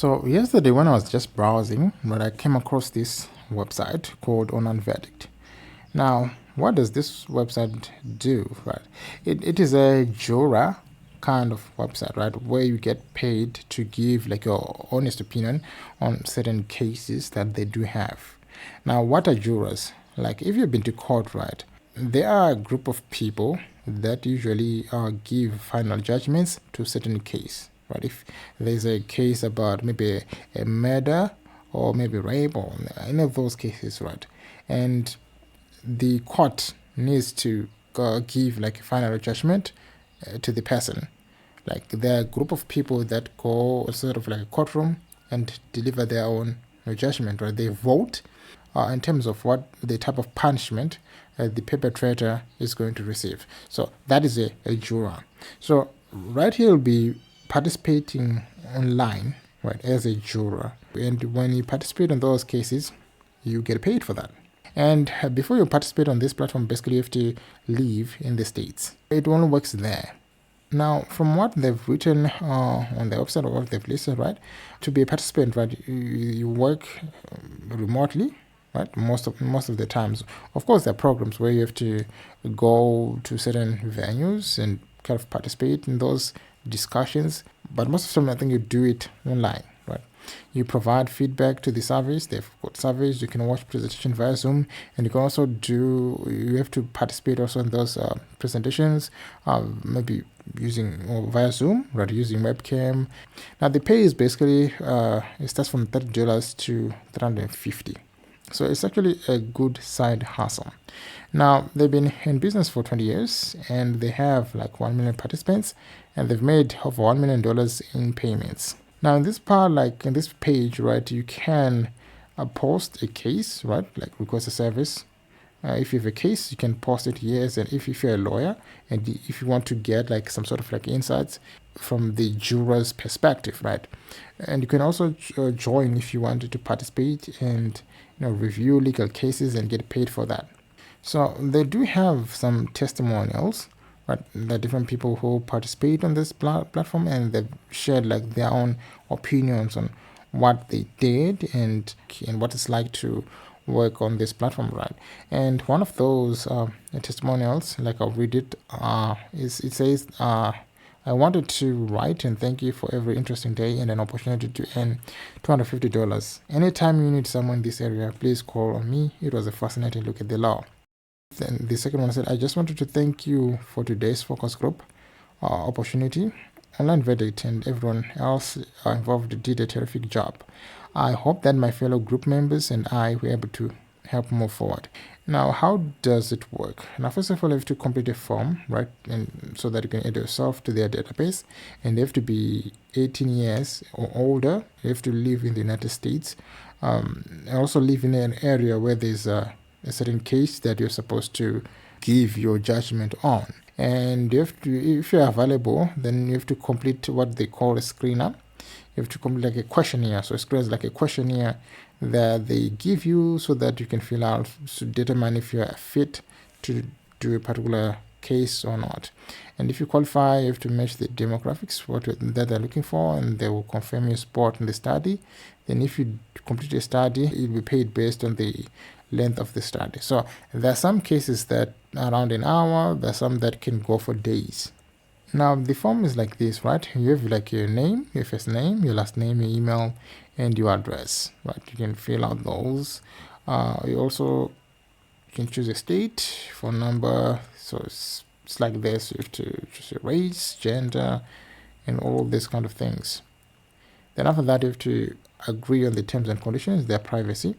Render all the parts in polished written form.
So yesterday when I was just browsing, I came across this website called Online Verdict. Now, what does this website do? Right, it is a juror kind of website, right, where you get paid to give like your honest opinion on certain cases that they do have. Now, what are jurors? Like, if you've been to court, right, they are a group of people that usually give final judgments to certain case. Right, if there's a case about maybe a murder or maybe rape or any of those cases, right, and the court needs to give like a final judgment to the person. Like, there are a group of people that go sort of like a courtroom and deliver their own judgment, right? They vote in terms of what the type of punishment the perpetrator is going to receive. So that is a juror. So right here will be participating online, right, as a juror. And when you participate in those cases, you get paid for that. And before you participate on this platform, basically you have to live in the States. It only works there. Now, from what they've written on the website or what they've listed, right, to be a participant, right, you work remotely, right, most of the times. Of course, there are programs where you have to go to certain venues and kind of participate in those discussions, but most of the time I think you do it online, right? You provide feedback to the surveys. They've got surveys. You can watch presentation via Zoom, and you can also you have to participate also in those presentations, maybe using via Zoom, right, using webcam. Now the pay is basically it starts from $30 to $350. So it's actually a good side hustle. Now, they've been in business for 20 years and they have like 1 million participants and they've made over $1 million in payments. Now, in this part, like in this page, right, you can post a case, right, like request a service. If you have a case, you can post it here. And if you're a lawyer and if you want to get like some sort of like insights from the juror's perspective, right? And you can also join if you wanted to participate and review legal cases and get paid for that. So they do have some testimonials, right? The different people who participate on this platform and they've shared like their own opinions on what they did and what it's like to work on this platform, right? And one of those testimonials, like I'll read it, it says, I wanted to write and thank you for every interesting day and an opportunity to earn $250. Anytime you need someone in this area, please call on me. It was a fascinating look at the law. Then the second one said, I just wanted to thank you for today's focus group opportunity. Online Verdict and everyone else involved did a terrific job. I hope that my fellow group members and I were able to help move forward. Now, how does it work? Now, first of all, you have to complete a form, right, and so that you can add yourself to their database. And you have to be 18 years or older. You have to live in the United States. And also live in an area where there's a certain case that you're supposed to give your judgment on. And you have to, if you're available, then you have to complete what they call a screener. You have to complete like a questionnaire. So it's like a questionnaire that they give you so that you can fill out to determine if you're fit to do a particular case or not. And if you qualify, you have to match the demographics that they're looking for, and they will confirm your spot in the study. Then if you complete a study, you'll be paid based on the length of the study. So there are some cases that are around an hour. There are some that can go for days. Now the form is like this, right? You have like your name, your first name, your last name, your email, and your address, right? You can fill out those. You can choose a state, phone number. So it's like this. You have to choose your race, gender, and all this kind of things. Then after that, you have to agree on the terms and conditions, their privacy.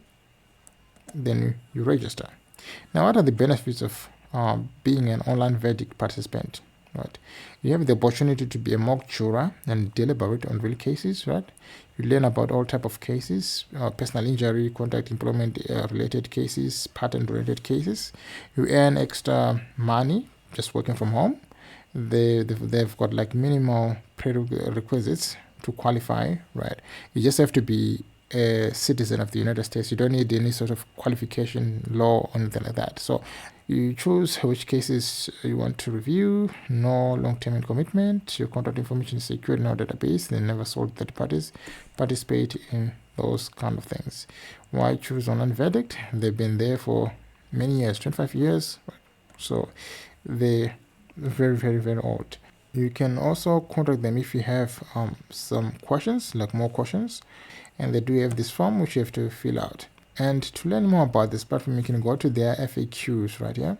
Then you register. Now, what are the benefits of being an online verdict participant? Right, you have the opportunity to be a mock juror and deliberate on real cases. Right, you learn about all type of cases, personal injury, contract employment related cases, patent related cases. You earn extra money just working from home. They've got like minimal prerequisites to qualify. Right, you just have to be a citizen of the United States. You don't need any sort of qualification, law, or anything like that. So You choose which cases you want to review. No long-term commitment. Your contact information is secured in our database. They never sold third parties. Participate in those kind of things. Why choose online verdict? They've been there for many years, 25 years. So they're very, very, very old. You can also contact them if you have some questions, like more questions. And they do have this form which you have to fill out. And to learn more about this platform, you can go to their FAQs right here,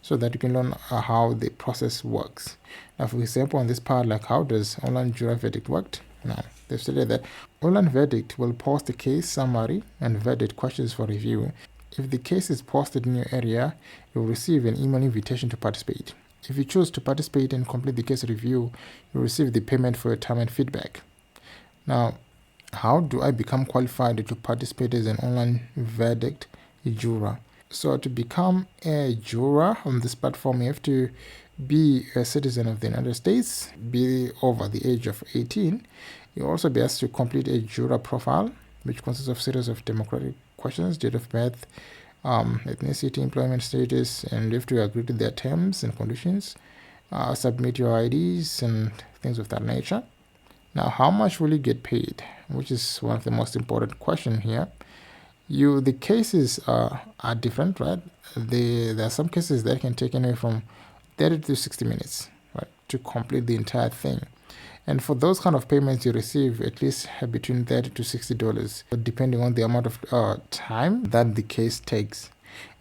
so that you can learn how the process works. Now, for example, on this part, like how does online jury verdict work? Now, they've stated that online verdict will post the case summary and verdict questions for review. If the case is posted in your area, you'll receive an email invitation to participate. If you choose to participate and complete the case review, you'll receive the payment for your time and feedback. Now, how do I become qualified to participate as an online verdict juror? So to become a juror on this platform, you have to be a citizen of the United States, be over the age of 18. You'll also be asked to complete a juror profile, which consists of a series of demographic questions, date of birth, ethnicity, employment status, and you have to agree to their terms and conditions, submit your IDs and things of that nature. Now, how much will you get paid? Which is one of the most important questions here. The cases are different, right? There are some cases that can take anywhere from 30 to 60 minutes, right, to complete the entire thing. And for those kind of payments, you receive at least between $30 to $60, depending on the amount of time that the case takes.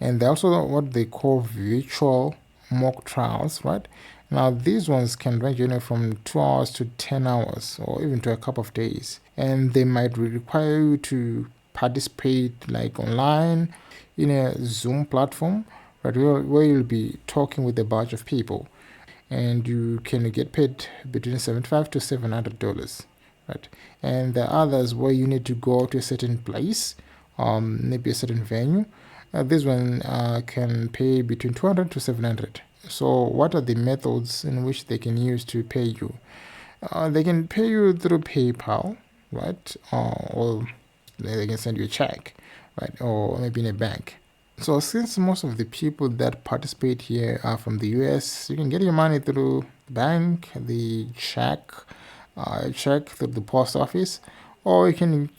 And they also what they call virtual mock trials, right? Now, these ones can range anywhere from 2 hours to 10 hours, or even to a couple of days. And they might require you to participate like online in a Zoom platform, right, where you'll be talking with a bunch of people. And you can get paid between $75 to $700, right? And the others where you need to go to a certain place, maybe a certain venue. This one can pay between $200 to $700. So what are the methods in which they can use to pay you? They can pay you through PayPal, right? Or they can send you a check, right? Or maybe in a bank. So since most of the people that participate here are from the US, you can get your money through the bank, the check through the post office, or you can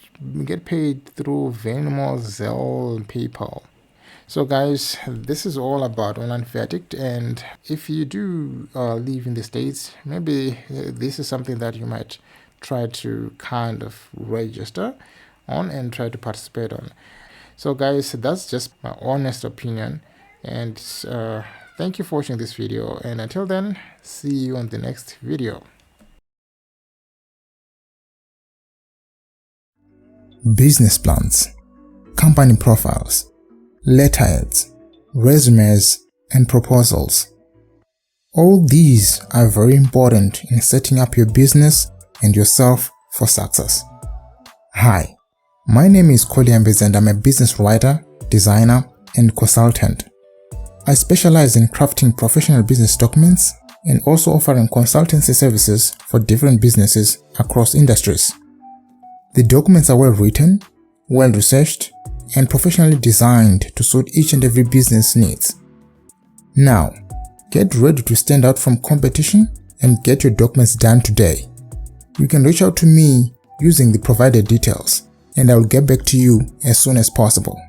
get paid through Venmo, Zelle, and PayPal. So guys, this is all about online verdict, and if you do live in the States, maybe this is something that you might try to kind of register on and try to participate on. So guys, that's just my honest opinion, and thank you for watching this video, and until then, see you on the next video. Business plans, company profiles, letterheads, resumes, and proposals. All these are very important in setting up your business and yourself for success. Hi, my name is Koliambez and I'm a business writer, designer, and consultant. I specialize in crafting professional business documents and also offering consultancy services for different businesses across industries. The documents are well written, well researched, and professionally designed to suit each and every business needs. Now, get ready to stand out from competition and get your documents done today. You can reach out to me using the provided details, and I will get back to you as soon as possible.